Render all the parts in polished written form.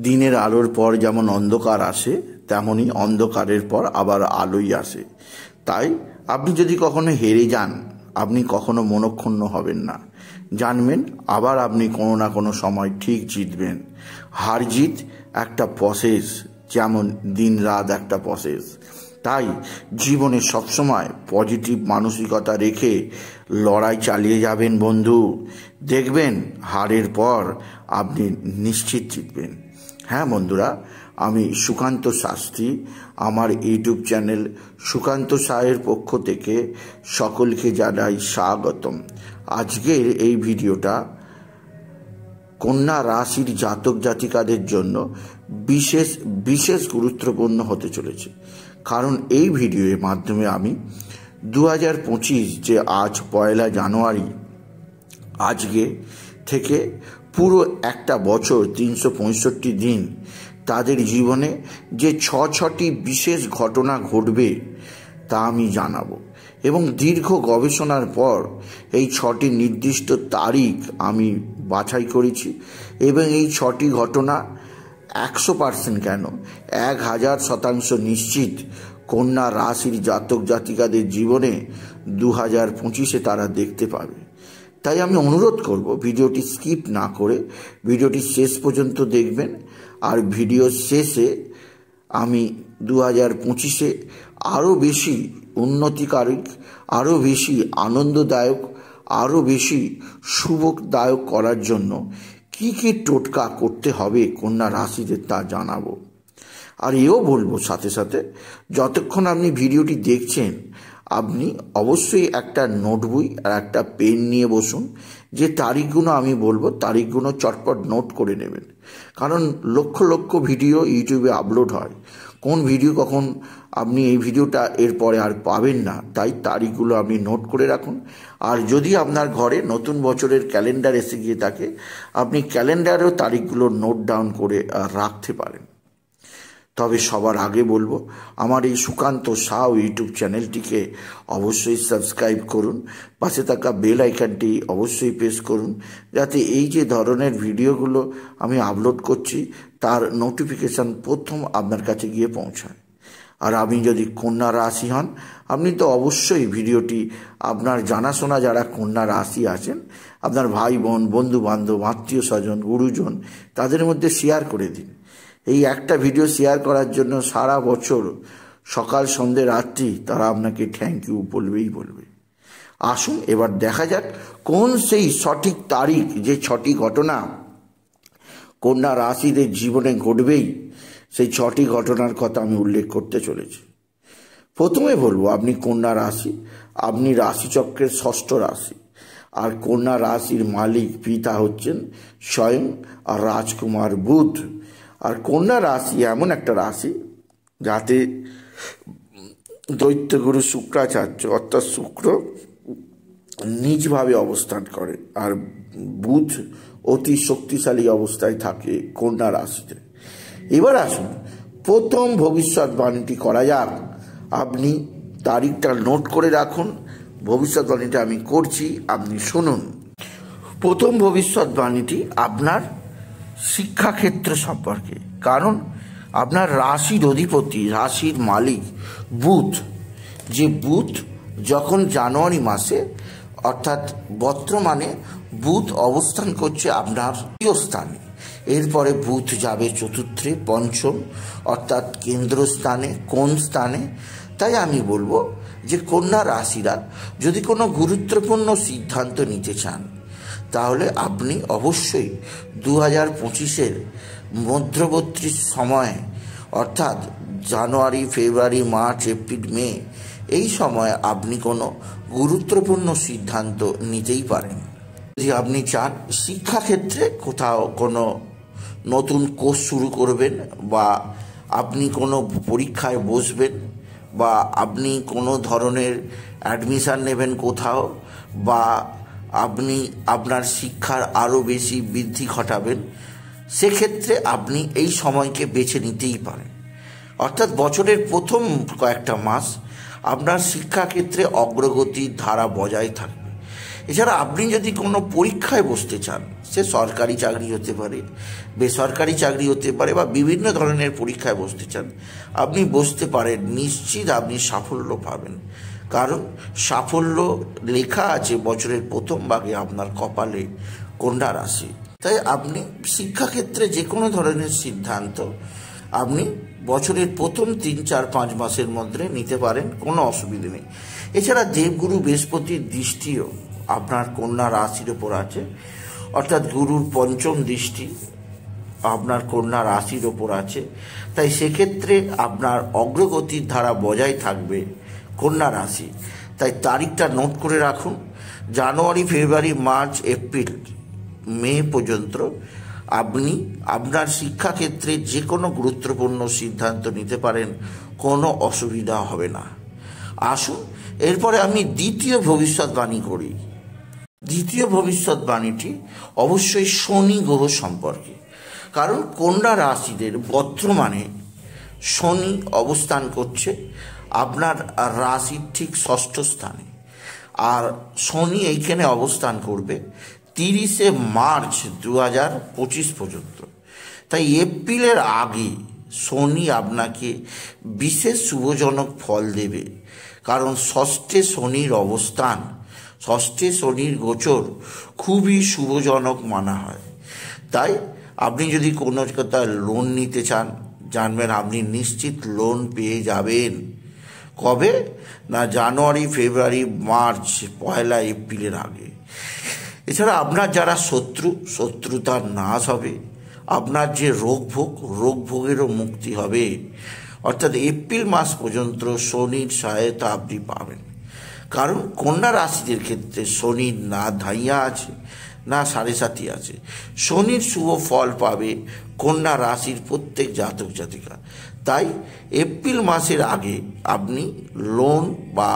দিনের আলোর পর যেমন অন্ধকার আসে, তেমনই অন্ধকারের পর আবার আলোই আসে। তাই আপনি যদি কখনো হেরে যান, আপনি কখনো মনক্ষুণ্ণ হবেন না। জানবেন আবার আপনি কোনো না কোনো সময় ঠিক জিতবেন। হার জিত একটা প্রসেস, যেমন দিন রাত একটা প্রসেস। তাই জীবনে সবসময় পজিটিভ মানসিকতা রেখে লড়াই চালিয়ে যাবেন বন্ধু। দেখবেন হারের পর আপনি নিশ্চিত জিতবেন। হ্যাঁ বন্ধুরা, আমি সুকান্ত শাস্ত্রী, আমার ইউটিউব চ্যানেল সুকান্ত সাহের পক্ষ থেকে সকলকে জানাই স্বাগতম। আজকের এই ভিডিওটা কন্যা রাশির জাতক জাতিকাদের জন্য বিশেষ বিশেষ গুরুত্বপূর্ণ হতে চলেছে। কারণ এই ভিডিওর মাধ্যমে আমি 2025 যে আজ 1 জানুয়ারি, আজকে থেকে পুরো একটা বছর 365 দিন তাদের জীবনে যে ছটি বিশেষ ঘটনা ঘটবে তা আমি জানাবো। এবং দীর্ঘ গবেষণার পর এই 6টি নির্দিষ্ট তারিখ আমি বাছাই করেছি। এবং এই 6টি ঘটনা 100% কেন 1000% নিশ্চিত কন্যা রাশির জাতক জাতিকাদের জীবনে 2025-এ তারা দেখতে পাবে। তাই আমি অনুরোধ করব ভিডিওটি স্কিপ না করে ভিডিওটি শেষ পর্যন্ত দেখবেন। আর ভিডিও শেষে আমি 2025-এ আরও বেশি উন্নতিকারক, আরও বেশি আনন্দদায়ক, আরও বেশি শুভদায়ক করার জন্য কী কী টোটকা করতে হবে কন্যা রাশিদের তা জানাবো। আর এও বলবো সাথে সাথে, যতক্ষণ আপনি ভিডিওটি দেখছেন আপনি অবশ্যই একটা নোট বই আর একটা পেন নিয়ে বসুন। যে তারিখগুলো আমি বলবো তারিখগুলো চটপট নোট করে নেবেন। কারণ লক্ষ লক্ষ ভিডিও ইউটিউবে আপলোড হয়, কোন ভিডিও কখন আপনি এই ভিডিওটা এরপরে আর পাবেন না। তাই তারিখগুলো আপনি নোট করে রাখুন। আর যদি আপনার ঘরে নতুন বছরের ক্যালেন্ডার এসে গিয়ে থাকে, আপনি ক্যালেন্ডারেও তারিখগুলো নোট ডাউন করে রাখতে পারেন। তবে সবার আগে বলবো, আমার এই সুকান্ত সাউ ইউটিউব চ্যানেলটিকে অবশ্যই সাবস্ক্রাইব করুন। পাশে থাকা বেল আইকনটি অবশ্যই প্রেস করুন, যাতে এই যে ধরনের ভিডিওগুলো আমি আপলোড করছি তার নোটিফিকেশান প্রথম আপনার কাছে গিয়ে পৌঁছায়। আর আপনি যদি কন্যা রাশি হন, আপনি তো অবশ্যই ভিডিওটি আপনার জানাশোনা যারা কন্যা রাশি আছেন, আপনার ভাই বোন, বন্ধু বান্ধব, আত্মীয় স্বজন, গুরুজন, তাদের মধ্যে শেয়ার করে দিন। এই একটা ভিডিও শেয়ার করার জন্য সারা বছর সকাল সন্ধ্যে রাত্রি তারা আপনাকে থ্যাংক ইউ বলবেই বলবে। আসুন এবার দেখা যাক কোন সেই সঠিক তারিখ, যে 6টি ঘটনা কন্যা রাশিদের জীবনে ঘটবেই, সেই 6টি ঘটনার কথা আমি উল্লেখ করতে চলেছি। প্রথমে বলবো, আপনি কন্যা রাশি, আপনি রাশিচক্রের 6ষ্ঠ রাশি। আর কন্যা রাশির মালিক পিতা হচ্ছেন স্বয়ং আর রাজকুমার বুধ। আর কন্যা রাশি এমন একটা রাশি যাতে দৈত্যগুরু শুক্রাচার্য অর্থাৎ শুক্র নিজভাবে অবস্থান করে, আর বুধ অতি শক্তিশালী অবস্থায় থাকে কন্যা রাশিতে। এবার আসুন প্রথম ভবিষ্যৎবাণীটি করা যাক। আপনি তারিখটা নোট করে রাখুন। ভবিষ্যৎবাণীটা আমি করছি, আপনি শুনুন। প্রথম ভবিষ্যৎবাণীটি আপনার শিক্ষাক্ষেত্র সম্পর্কে। কারণ আপনার রাশির অধিপতি, রাশির মালিক বুধ, যে বুধ যখন জানুয়ারি মাসে অর্থাৎ বর্তমানে বুধ অবস্থান করছে আপনার প্রিয় স্থানে, এরপরে বুধ যাবে চতুর্থে, পঞ্চম অর্থাৎ কেন্দ্রস্থানে, কোন স্থানে। তাই আমি বলবো যে কন্যা রাশিরা যদি কোনো গুরুত্বপূর্ণ সিদ্ধান্ত নিতে চান, তাহলে আপনি অবশ্যই 2025-এর মধ্যবর্তী সময়ে অর্থাৎ জানুয়ারি, ফেব্রুয়ারি, মার্চ, এপ্রিল, মে, এই সময়ে আপনি কোনো গুরুত্বপূর্ণ সিদ্ধান্ত নিতেই পারেন। যদি আপনি চান শিক্ষাক্ষেত্রে কোথাও কোনো নতুন কোর্স শুরু করবেন, বা আপনি কোনো পরীক্ষায় বসবেন, বা আপনি কোনো ধরনের অ্যাডমিশান নেবেন কোথাও, বা আপনি আপনার শিক্ষার আরও বেশি বৃদ্ধি ঘটাবেন, সেক্ষেত্রে আপনি এই সময়কে বেছে নিতেই পারেন। অর্থাৎ বছরের প্রথম কয়েকটা মাস আপনার শিক্ষাক্ষেত্রে অগ্রগতির ধারা বজায় থাকবে। এছাড়া আপনি যদি কোনো পরীক্ষায় বসতে চান, সে সরকারি চাকরি হতে পারে, বেসরকারি চাকরি হতে পারে, বা বিভিন্ন ধরনের পরীক্ষায় বসতে চান, আপনি বসতে পারেন, নিশ্চিত আপনি সাফল্য পাবেন। কারণ সাফল্য লেখা আছে বছরের প্রথম ভাগে আপনার কপালে কন্যা রাশি। তাই আপনি শিক্ষাক্ষেত্রে যে কোনো ধরনের সিদ্ধান্ত আপনি বছরের প্রথম 3, 4, 5 মাসের মধ্যে নিতে পারেন, কোনো অসুবিধে নেই। এছাড়া দেবগুরু বৃহস্পতির দৃষ্টিও আপনার কন্যা রাশির ওপর আছে, অর্থাৎ গুরুর পঞ্চম দৃষ্টি আপনার কন্যা রাশির ওপর আছে। তাই সেক্ষেত্রে আপনার অগ্রগতির ধারা বজায় থাকবে কন্যা রাশি। তাই তারিখটা নোট করে রাখুন, জানুয়ারি, ফেব্রুয়ারি, মার্চ, এপ্রিল, মে পর্যন্ত আপনি আপনার শিক্ষাক্ষেত্রে যে কোনো গুরুত্বপূর্ণ সিদ্ধান্ত নিতে পারেন, কোনো অসুবিধা হবে না। আসুন এরপরে আমি দ্বিতীয় ভবিষ্যৎবাণী করি। দ্বিতীয় ভবিষ্যৎবাণীটি অবশ্যই শনি গ্রহ সম্পর্কে। কারণ কন্যা রাশিদের বর্তমানে শনি অবস্থান করছে আপনার রাশির ঠিক ষষ্ঠ স্থানে, আর শনি এইখানে অবস্থান করবে 30শে মার্চ 2025 পর্যন্ত। তাই এপ্রিলের আগে শনি আপনাকে বিশেষ শুভজনক ফল দেবে। কারণ ষষ্ঠে শনির অবস্থান, ষষ্ঠে শনির গোচর খুবই শুভজনক মানা হয়। তাই আপনি যদি কোনো কোথাও লোন নিতে চান, জানবেন আপনি নিশ্চিত লোন পেয়ে যাবেন। কবে না, জানুয়ারি, ফেব্রুয়ারি, মার্চ, 1 এপ্রিলের আগে। এছাড়া আপনার যারা শত্রুতার নাশ হবে, আপনার যে রোগ ভোগেরও মুক্তি হবে। অর্থাৎ এপ্রিল মাস পর্যন্ত শনির সহায়তা আপনি পাবেন। কারণ কন্যা রাশিদের ক্ষেত্রে শনির না ধাইয়া আছে, না 7.5 আছে। শনির শুভ ফল পাবে কন্যা রাশির প্রত্যেক জাতক জাতিকা। তাই এপ্রিল মাসের আগে আপনি লোন বা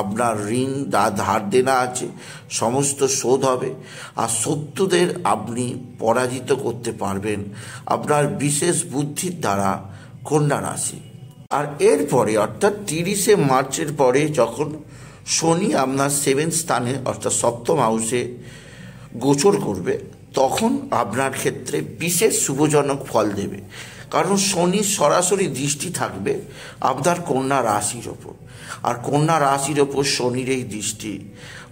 আপনার ঋণ ধার দেনা আছে সমস্ত শোধ হবে, আর শত্রুদের আপনি পরাজিত করতে পারবেন আপনার বিশেষ বুদ্ধির দ্বারা কন্যা রাশি। আর এরপরে অর্থাৎ 30শে মার্চের পরে যখন শনি আপনার 7th স্থানে অর্থাৎ সপ্তম হাউসে গোচর করবে, তখন আপনার ক্ষেত্রে বিশেষ শুভজনক ফল দেবে। কারণ শনির সরাসরি দৃষ্টি থাকবে আপনার কন্যা রাশির ওপর, আর কন্যা রাশির ওপর শনির এই দৃষ্টি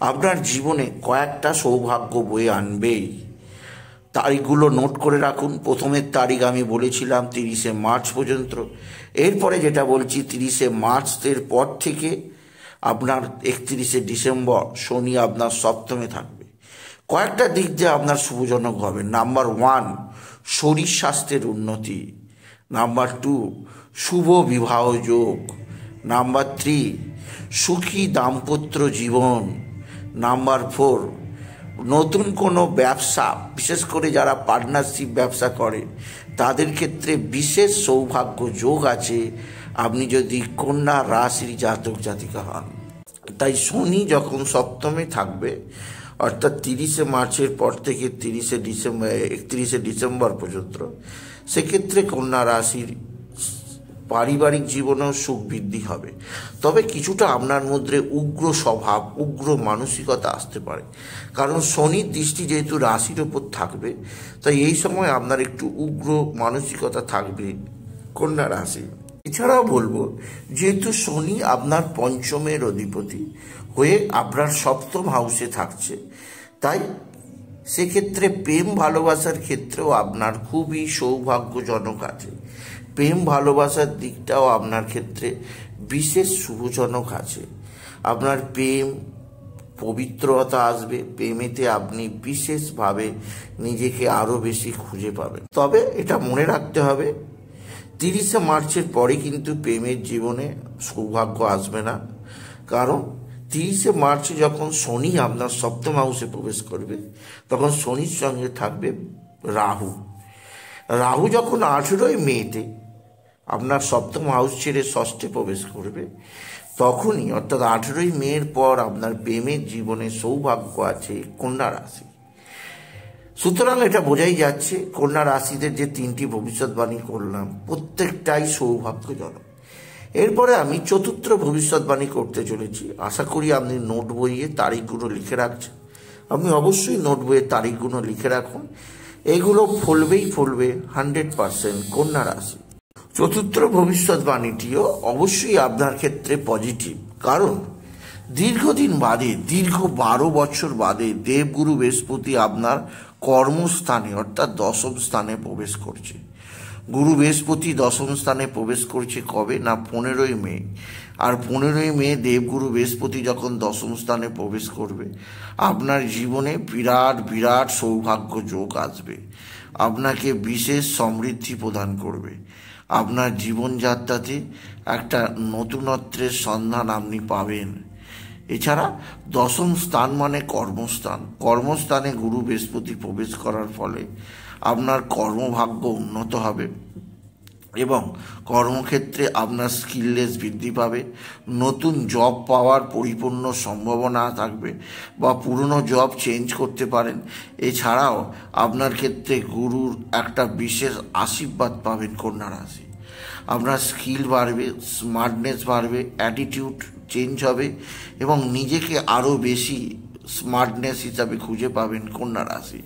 আপনার জীবনে কয়েকটা সৌভাগ্য বয়ে আনবেই। তারিখগুলো নোট করে রাখুন। প্রথমের তারিখ আমি বলেছিলাম 30শে মার্চ পর্যন্ত। এরপরে যেটা বলছি 30শে মার্চের পর থেকে আপনার 31শে ডিসেম্বর শনি আপনার সপ্তমে থাকবে। কয়েকটা দিক দিয়ে আপনার শুভজনক হবে। নাম্বার 1, শরীর স্বাস্থ্যের উন্নতি। নাম্বার 2, শুভ বিবাহ যোগ। নাম্বার 3, সুখী দাম্পত্য জীবন। নাম্বার 4, নতুন কোনো ব্যবসা, বিশেষ করে যারা পার্টনারশিপ ব্যবসা করে তাদের ক্ষেত্রে বিশেষ সৌভাগ্য যোগ আছে আপনি যদি কন্যা রাশির জাতক জাতিকা হন। তাই শনি যখন সপ্তমে থাকবে অর্থাৎ 30শে মার্চের পর থেকে 31শে ডিসেম্বর পর্যন্ত, সেক্ষেত্রে কন্যা রাশির পারিবারিক জীবনেও সুখ বৃদ্ধি হবে। তবে কিছুটা আপনার মধ্যে উগ্র স্বভাব, উগ্র মানসিকতা আসতে পারে। কারণ শনির দৃষ্টি যেহেতু রাশির ওপর থাকবে, তাই এই সময় আপনার একটু উগ্র মানসিকতা থাকবে কন্যা রাশি। এছাড়াও বলবো, যেহেতু শনি আপনার পঞ্চমের অধিপতি হয়ে আপনার সপ্তম হাউসে থাকছে, তাই সেক্ষেত্রে প্রেম ভালোবাসার ক্ষেত্রেও আপনার খুবই সৌভাগ্যজনক আছে। প্রেম ভালোবাসার দিকটাও আপনার ক্ষেত্রে বিশেষ শুভজনক আছে। আপনার প্রেম পবিত্রতা আসবে, প্রেমেতে আপনি বিশেষভাবে নিজেকে আরও বেশি খুঁজে পাবেন। তবে এটা মনে রাখতে হবে, 30শে মার্চের পরে কিন্তু প্রেমের জীবনে সৌভাগ্য আসবে না। কারণ 30শে মার্চে যখন শনি আপনার সপ্তম হাউসে প্রবেশ করবে, তখন শনির সঙ্গে থাকবে রাহু। রাহু যখন 18ই মেতে আপনার সপ্তম হাউস ছেড়ে ষষ্ঠে প্রবেশ করবে, তখনই অর্থাৎ 18ই মের পর আপনার প্রেমের জীবনে সৌভাগ্য আছে কন্যা রাশি। সুতরাং এটা বোঝাই যাচ্ছে কন্যা রাশিদের যে 3টি ভবিষ্যৎবাণী করলাম প্রত্যেকটাই সৌভাগ্যজনক। এরপরে আমি চতুর্থ ভবিষ্যৎবাণী করতে চলেছি। আশা করি আপনি নোট বইয়ে তারিখগুলো লিখে রাখছেন। আপনি অবশ্যই নোট বইয়ের তারিখগুলো লিখে রাখুন। এগুলো ফলবেই ফলবে 100% কন্যা রাশি। চতুর্থ ভবিষ্যৎবাণীটিও অবশ্যই আপনার ক্ষেত্রে পজিটিভ, কারণ দীর্ঘদিন বাদে, দীর্ঘ 12 বছর বাদে দেবগুরু বৃহস্পতি আপনার কর্মস্থানে অর্থাৎ দশম স্থানে প্রবেশ করছে। গুরু বৃহস্পতি দশম স্থানে প্রবেশ করছে কবে না 15ই মে। আর 15ই মে দেবগুরু বৃহস্পতি যখন দশম স্থানে প্রবেশ করবে, আপনার জীবনে বিরাট বিরাট সৌভাগ্য যোগ আসবে, আপনাকে বিশেষ সমৃদ্ধি প্রদান করবে। আপনার জীবনযাত্রাতে একটা নতুনত্বের সন্ধান আপনি পাবেন। এছাড়া দশম স্থান মানে কর্মস্থান, কর্মস্থানে গুরু বৃহস্পতি প্রবেশ করার ফলে আপনার কর্মভাগ্য উন্নত হবে এবং কর্মক্ষেত্রে আপনার স্কিললেস বৃদ্ধি পাবে। নতুন জব পাওয়ার পরিপূর্ণ সম্ভাবনা থাকবে বা পুরনো জব চেঞ্জ করতে পারেন। এছাড়াও আপনার ক্ষেত্রে গুরুর একটা বিশেষ আশীর্বাদ পাবেন কন্যা রাশি। আপনার স্কিল বাড়বে, স্মার্টনেস বাড়বে, অ্যাটিটিউড চেঞ্জ হবে এবং নিজেকে আরও বেশি স্মার্টনেস হিসাবে খুঁজে পাবেন কন্যা রাশি।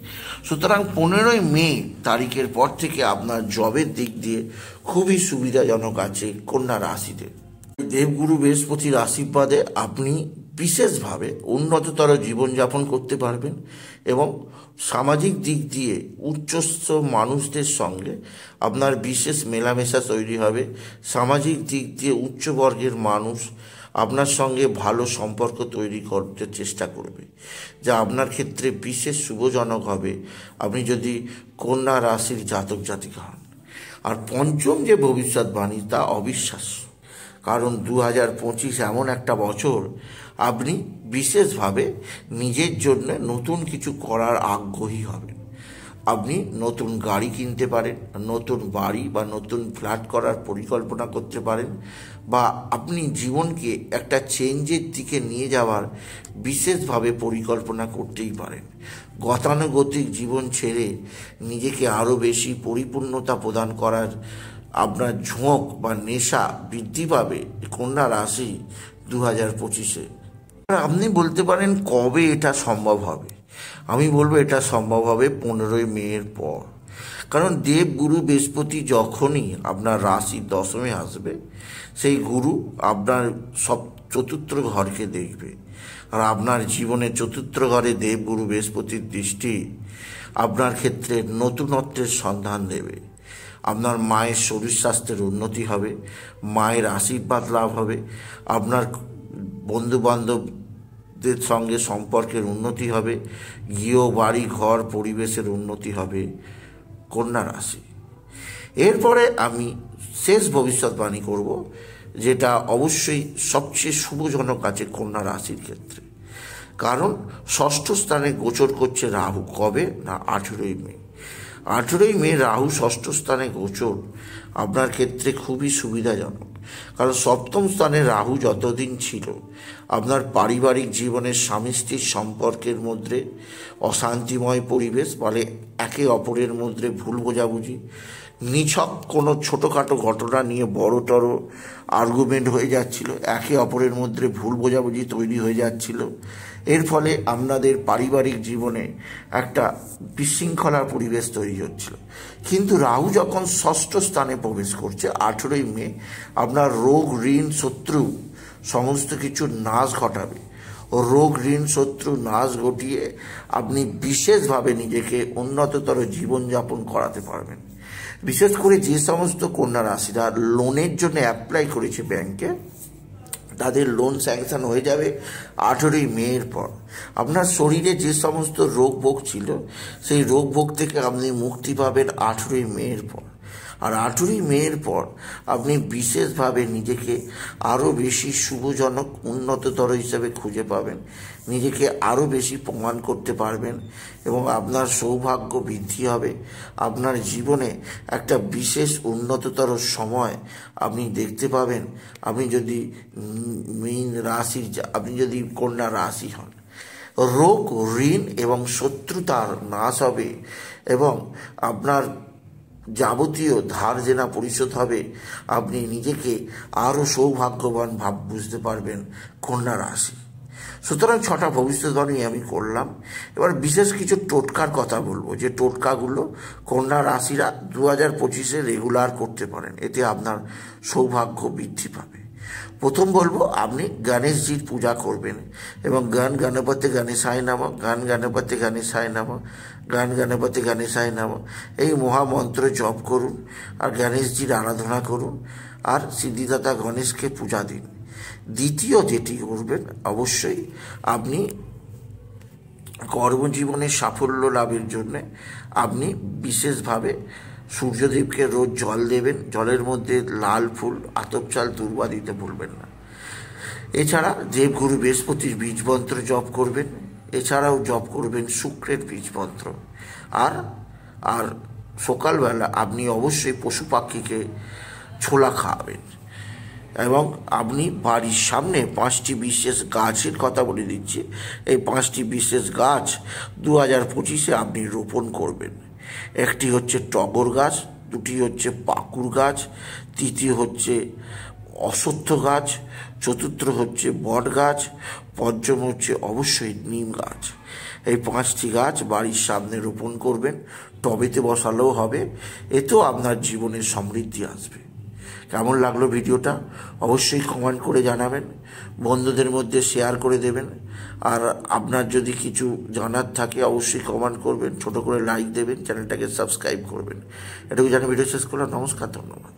সুতরাং 15ই মে তারিখের পর থেকে আপনার জবের দিক দিয়ে খুবই সুবিধাজনক আছে কন্যা রাশিতে। দেবগুরু বৃহস্পতির আশীর্বাদে আপনি বিশেষভাবে উন্নততর জীবনযাপন করতে পারবেন এবং সামাজিক দিক দিয়ে উচ্চস্থ মানুষদের সঙ্গে আপনার বিশেষ মেলামেশা তৈরি হবে। সামাজিক দিক দিয়ে উচ্চবর্গের মানুষ আপনার সঙ্গে ভালো সম্পর্ক তৈরি করতে চেষ্টা করবে, যা আপনার ক্ষেত্রে বিশেষ শুভজনক হবে আপনি যদি কন্যা রাশির জাতক জাতিকা হন। আর পঞ্চম যে ভবিষ্যৎবাণী তা অবিশ্বাস্য, কারণ 2025 এমন একটা বছর আপনি বিশেষভাবে নিজের জন্য নতুন কিছু করার আগ্রহী হবেন। আপনি নতুন গাড়ি কিনতে পারেন, নতুন বাড়ি বা নতুন ফ্ল্যাট করার পরিকল্পনা করতে পারেন, বা আপনি জীবনকে একটা চেঞ্জের দিকে নিয়ে যাওয়ার বিশেষভাবে পরিকল্পনা করতেই পারেন। গতানুগতিক জীবন ছেড়ে নিজেকে আরও বেশি পরিপূর্ণতা প্রদান করার আপনার ঝোঁক বা নেশা বৃদ্ধি পাবে কন্যা রাশি 2025-এ। আপনি বলতে পারেন কবে এটা সম্ভব হবে? আমি বলবো এটা সম্ভব হবে 15ই মের পর, কারণ দেবগুরু বৃহস্পতি যখনই আপনার রাশির দশমে আসবে, সেই গুরু আপনার সব চতুর্থ ঘরকে দেখবে। আর আপনার জীবনের চতুর্থ ঘরে দেবগুরু বৃহস্পতির দৃষ্টি আপনার ক্ষেত্রে নতুনত্বের সন্ধান দেবে। আপনার মায়ের শরীর স্বাস্থ্যের উন্নতি হবে, মায়ের আশীর্বাদ লাভ হবে, আপনার বন্ধুবান্ধবদের সঙ্গে সম্পর্কের উন্নতি হবে, গৃহ বাড়ি ঘর পরিবেশের উন্নতি হবে কন্যা রাশি। এরপরে আমি শেষ ভবিষ্যৎবাণী করব, যেটা অবশ্যই সবচেয়ে শুভজনক আছে কন্যা রাশির ক্ষেত্রে, কারণ ষষ্ঠ স্থানে গোচর করছে রাহু। কবে না 18ই মে। 18ই মে রাহু ষষ্ঠ স্থানে গোচর আপনার ক্ষেত্রে খুবই সুবিধাজনক, কারণ সপ্তম স্থানে রাহু যতদিন ছিল আপনার পারিবারিক জীবনের স্বামী স্ত্রীর সম্পর্কের মধ্যে অশান্তিময় পরিবেশ, ফলে একে অপরের মধ্যে ভুল বোঝাবুঝি, নিছক কোনো ছোটোখাটো ঘটনা নিয়ে বড়টর আর্গুমেন্ট হয়ে যাচ্ছিল, একে অপরের মধ্যে ভুল বোঝাবুঝি তৈরি হয়ে যাচ্ছিল। এর ফলে আপনাদের পারিবারিক জীবনে একটা বিশৃঙ্খলার পরিবেশ তৈরি হচ্ছিল। কিন্তু রাহু যখন ষষ্ঠ স্থানে প্রবেশ করছে 18ই মে, আপনার রোগ ঋণ শত্রু সমস্ত কিছু নাশ ঘটাবে। রোগ ঋণ শত্রু নাশ ঘটিয়ে আপনি বিশেষভাবে নিজেকে উন্নততর জীবনযাপন করাতে পারবেন। বিশেষ করে যে সমস্ত কন্যা রাশিরা লোনের জন্য অ্যাপ্লাই করেছে ব্যাংকে, তাদের লোন স্যাংশন হয়ে যাবে 18ই মের পর। আপনার শরীরে যে সমস্ত রোগ ভোগ ছিল, সেই রোগ ভোগ থেকে আপনি মুক্তি পাবেন 18ই মের পর। আর 18ই মের পর আপনি বিশেষভাবে নিজেকে আরও বেশি শুভজনক উন্নততর হিসেবে খুঁজে পাবেন, নিজেকে আরও বেশি প্রমাণ করতে পারবেন এবং আপনার সৌভাগ্য বৃদ্ধি হবে। আপনার জীবনে একটা বিশেষ উন্নততর সময় আপনি দেখতে পাবেন। আপনি যদি মীন রাশির, আপনি যদি কন্যা রাশি হন, রোগ ঋণ এবং শত্রুতার নাশ হবে এবং আপনার যাবতীয় ধার দেনা পরিশোধ হবে। আপনি নিজেকে আরও সৌভাগ্যবান বুঝতে পারবেন কন্যা রাশি। সুতরাং 6টা ভবিষ্যৎবাণী আমি করলাম। এবার বিশেষ কিছু টোটকার কথা বলবো, যে টোটকাগুলো কন্যা রাশিরা 2025-এ রেগুলার করতে পারেন, এতে আপনার সৌভাগ্য বৃদ্ধি পাবে। প্রথম বলবো, আপনি গণেশজির পূজা করবেন এবং গান গণপতি গণেশায় নমঃ, গান গণপতি গণেশায় নমঃ, গান গণপতি গণেশায় নমঃ এই মহামন্ত্র জপ করুন আর গণেশজির আরাধনা করুন আর সিদ্ধিদাতা গণেশকে পূজা দিন। দ্বিতীয় যেটি করবেন, অবশ্যই আপনি কর্মজীবনে সাফল্য লাভের জন্য আপনি বিশেষভাবে সূর্যদেবকে রোজ জল দেবেন, জলের মধ্যে লাল ফুল আতপ চাল দূর্বা দিতে ভুলবেন না। এছাড়া দেবগুরু বৃহস্পতির বীজ মন্ত্র জপ করবেন, এছাড়াও জপ করবেন শুক্রের বীজ মন্ত্র। আর আর সকালবেলা আপনি অবশ্যই পশু পাখিকে ছোলা খাওয়াবেন এবং আপনি বাড়ির সামনে 5টি বিশেষ গাছের কথা বলে দিচ্ছি। এই 5টি বিশেষ গাছ 2025-এ আপনি রোপণ করবেন। একটি হচ্ছে টগর গাছ, দুটি হচ্ছে পাকুর গাছ, তৃতীয় হচ্ছে অশ্বত্থ গাছ, চতুর্থ হচ্ছে বট গাছ, পঞ্চম হচ্ছে অবশ্যই নিম গাছ। এই 5টি গাছ বাড়ির সামনে রোপণ করবেন, টবেতে বসালেও হবে, এতেও আপনার জীবনের সমৃদ্ধি আসবে। কেমন লাগলো ভিডিওটা অবশ্যই কমেন্ট করে জানাবেন, বন্ধুদের মধ্যে শেয়ার করে দেবেন। আর আপনার যদি কিছু জানার থাকে অবশ্যই কমেন্ট করবেন, ছোট করে লাইক দেবেন, চ্যানেলটাকে সাবস্ক্রাইব করবেন। এটুকু জানি ভিডিও শেষ করলাম। নমস্কার, ধন্যবাদ।